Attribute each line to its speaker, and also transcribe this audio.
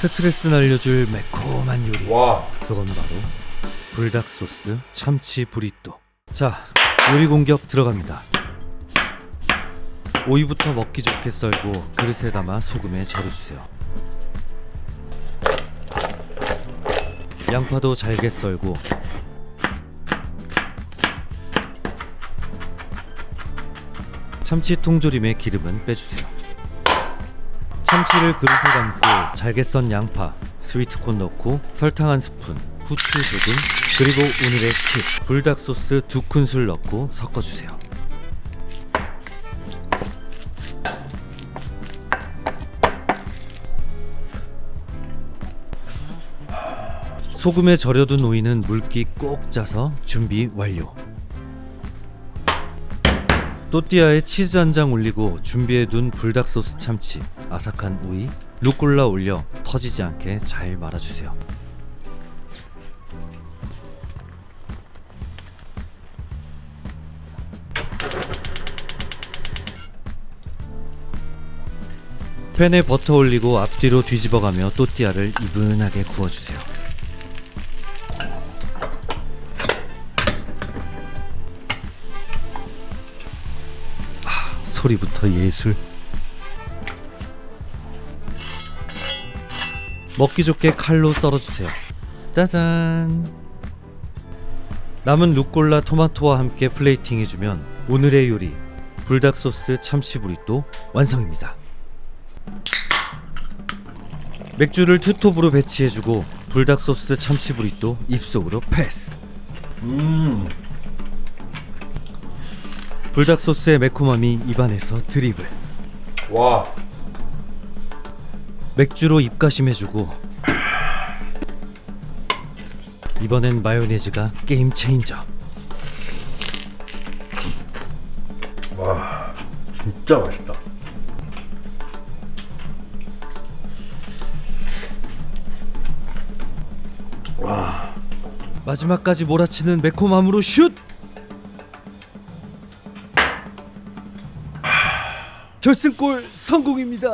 Speaker 1: 스트레스 날려줄 매콤한 요리.
Speaker 2: 와.
Speaker 1: 그건 바로 불닭 소스 참치 브리또. 자, 요리 공격 들어갑니다. 오이부터 먹기 좋게 썰고 그릇에 담아 소금에 절여주세요. 양파도 잘게 썰고 참치 통조림의 기름은 빼주세요. 참치를 그릇에 담고 잘게 썬 양파, 스위트콘 넣고 설탕 한 스푼, 후추 조금, 그리고 오늘의 팁 불닭 소스 2큰술 넣고 섞어주세요. 소금에 절여둔 오이는 물기 꼭 짜서 준비 완료. 또띠아에 치즈 한 장 올리고 준비해둔 불닭 소스 참치, 아삭한 오이, 루꼴라 올려 터지지 않게 잘 말아주세요. 팬에 버터 올리고 앞뒤로 뒤집어가며 또띠아를 이분하게 구워주세요. 소리부터 예술. 먹기 좋게 칼로 썰어주세요. 짜잔. 남은 루꼴라 토마토와 함께 플레이팅 해주면 오늘의 요리 불닭 소스 참치 브리또 완성입니다. 맥주를 투톱으로 배치해주고 불닭 소스 참치 브리또 입속으로 패스. 불닭 소스의 매콤함이 입안에서 드리블.
Speaker 2: 와.
Speaker 1: 맥주로 입가심해주고 이번엔 마요네즈가 게임 체인저.
Speaker 2: 와. 진짜 맛있다. 와.
Speaker 1: 마지막까지 몰아치는 매콤함으로 슛! 결승골 성공입니다.